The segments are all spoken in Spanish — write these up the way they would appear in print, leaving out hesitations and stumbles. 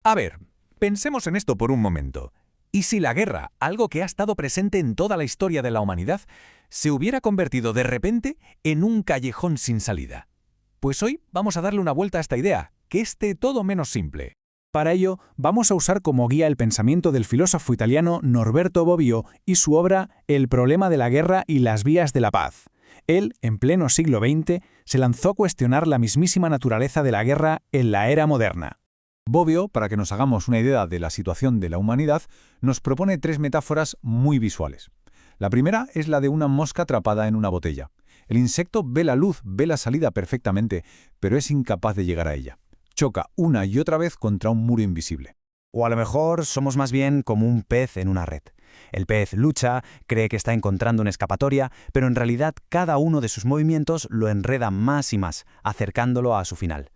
A ver, pensemos en esto por un momento. ¿Y si la guerra, algo que ha estado presente en toda la historia de la humanidad, se hubiera convertido de repente en un callejón sin salida? Pues hoy vamos a darle una vuelta a esta idea, que esté todo menos simple. Para ello, vamos a usar como guía el pensamiento del filósofo italiano Norberto Bobbio y su obra El problema de la guerra y las vías de la paz. Él, en pleno siglo XX, se lanzó a cuestionar la mismísima naturaleza de la guerra en la era moderna. Bobbio, para que nos hagamos una idea de la situación de la humanidad, nos propone tres metáforas muy visuales. La primera es la de una mosca atrapada en una botella. El insecto ve la luz, ve la salida perfectamente, pero es incapaz de llegar a ella. Choca una y otra vez contra un muro invisible. O a lo mejor somos más bien como un pez en una red. El pez lucha, cree que está encontrando una escapatoria, pero en realidad cada uno de sus movimientos lo enreda más y más, acercándolo a su final.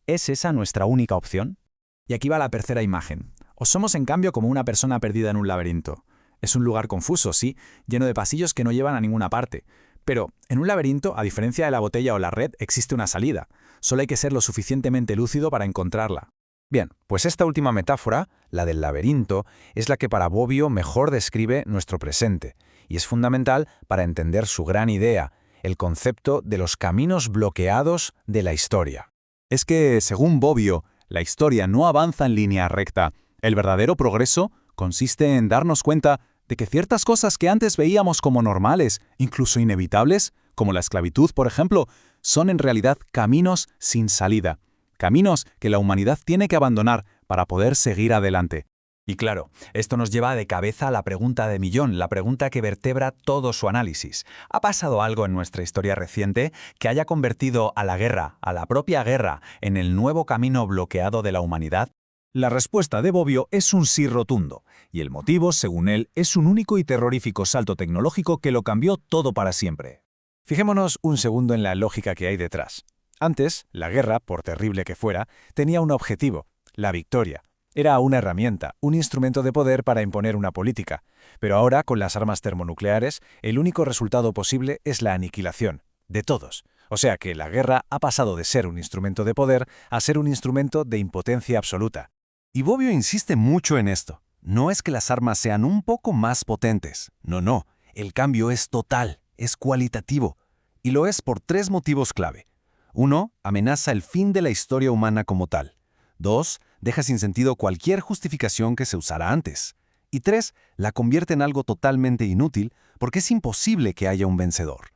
¿Es esa nuestra única opción? Y aquí va la tercera imagen. O somos en cambio como una persona perdida en un laberinto. Es un lugar confuso, sí, lleno de pasillos que no llevan a ninguna parte. Pero en un laberinto, a diferencia de la botella o la red, existe una salida. Solo hay que ser lo suficientemente lúcido para encontrarla. Bien, pues esta última metáfora, la del laberinto, es la que para Bobbio mejor describe nuestro presente, y es fundamental para entender su gran idea, el concepto de los caminos bloqueados de la historia. Es que, según Bobbio, la historia no avanza en línea recta. El verdadero progreso consiste en darnos cuenta de que ciertas cosas que antes veíamos como normales, incluso inevitables, como la esclavitud, por ejemplo, son en realidad caminos sin salida. Caminos que la humanidad tiene que abandonar para poder seguir adelante. Y claro, esto nos lleva de cabeza a la pregunta de millón, la pregunta que vertebra todo su análisis. ¿Ha pasado algo en nuestra historia reciente que haya convertido a la guerra, a la propia guerra, en el nuevo camino bloqueado de la humanidad? La respuesta de Bobbio es un sí rotundo, y el motivo, según él, es un único y terrorífico salto tecnológico que lo cambió todo para siempre. Fijémonos un segundo en la lógica que hay detrás. Antes, la guerra, por terrible que fuera, tenía un objetivo, la victoria. Era una herramienta, un instrumento de poder para imponer una política. Pero ahora, con las armas termonucleares, el único resultado posible es la aniquilación, de todos. O sea que la guerra ha pasado de ser un instrumento de poder a ser un instrumento de impotencia absoluta. Y Bobbio insiste mucho en esto. No es que las armas sean un poco más potentes. No. El cambio es total, es cualitativo. Y lo es por tres motivos clave. 1. Amenaza el fin de la historia humana como tal. 2. Deja sin sentido cualquier justificación que se usara antes. Y 3. La convierte en algo totalmente inútil porque es imposible que haya un vencedor.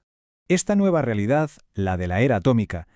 Esta nueva realidad, la de la era atómica,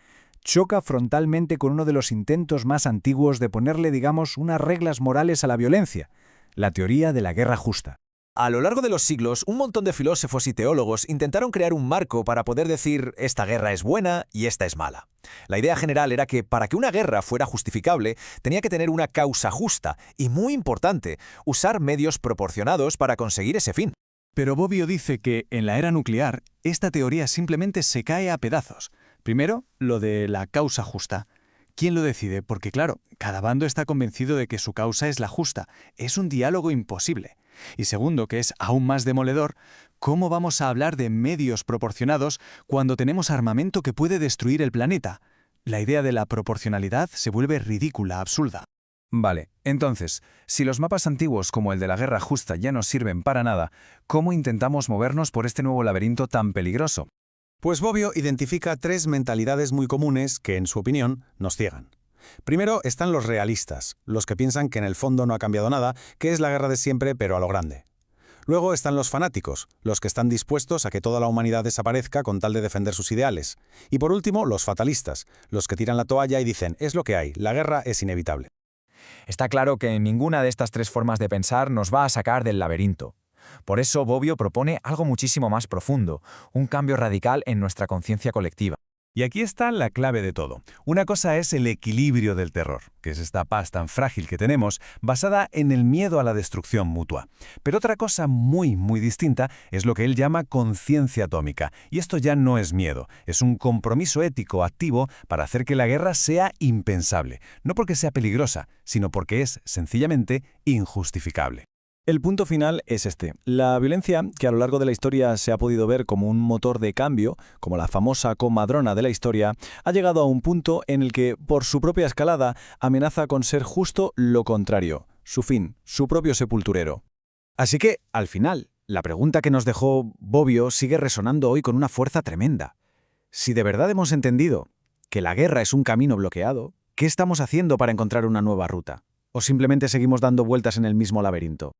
choca frontalmente con uno de los intentos más antiguos de ponerle, digamos, unas reglas morales a la violencia, la teoría de la guerra justa. A lo largo de los siglos, un montón de filósofos y teólogos intentaron crear un marco para poder decir esta guerra es buena y esta es mala. La idea general era que para que una guerra fuera justificable, tenía que tener una causa justa y, muy importante, usar medios proporcionados para conseguir ese fin. Pero Bobbio dice que, en la era nuclear, esta teoría simplemente se cae a pedazos. Primero, lo de la causa justa. ¿Quién lo decide? Porque claro, cada bando está convencido de que su causa es la justa. Es un diálogo imposible. Y segundo, que es aún más demoledor, ¿cómo vamos a hablar de medios proporcionados cuando tenemos armamento que puede destruir el planeta? La idea de la proporcionalidad se vuelve ridícula, absurda. Vale, entonces, si los mapas antiguos como el de la guerra justa ya no sirven para nada, ¿cómo intentamos movernos por este nuevo laberinto tan peligroso? Pues Bobbio identifica tres mentalidades muy comunes que, en su opinión, nos ciegan. Primero están los realistas, los que piensan que en el fondo no ha cambiado nada, que es la guerra de siempre pero a lo grande. Luego están los fanáticos, los que están dispuestos a que toda la humanidad desaparezca con tal de defender sus ideales. Y por último, los fatalistas, los que tiran la toalla y dicen es lo que hay, la guerra es inevitable. Está claro que ninguna de estas tres formas de pensar nos va a sacar del laberinto. Por eso Bobbio propone algo muchísimo más profundo, un cambio radical en nuestra conciencia colectiva. Y aquí está la clave de todo. Una cosa es el equilibrio del terror, que es esta paz tan frágil que tenemos, basada en el miedo a la destrucción mutua. Pero otra cosa muy distinta es lo que él llama conciencia atómica. Y esto ya no es miedo, es un compromiso ético activo para hacer que la guerra sea impensable. No porque sea peligrosa, sino porque es, sencillamente, injustificable. El punto final es este. La violencia, que a lo largo de la historia se ha podido ver como un motor de cambio, como la famosa comadrona de la historia, ha llegado a un punto en el que, por su propia escalada, amenaza con ser justo lo contrario, su fin, su propio sepulturero. Así que, al final, la pregunta que nos dejó Bobbio sigue resonando hoy con una fuerza tremenda. Si de verdad hemos entendido que la guerra es un camino bloqueado, ¿qué estamos haciendo para encontrar una nueva ruta? ¿O simplemente seguimos dando vueltas en el mismo laberinto?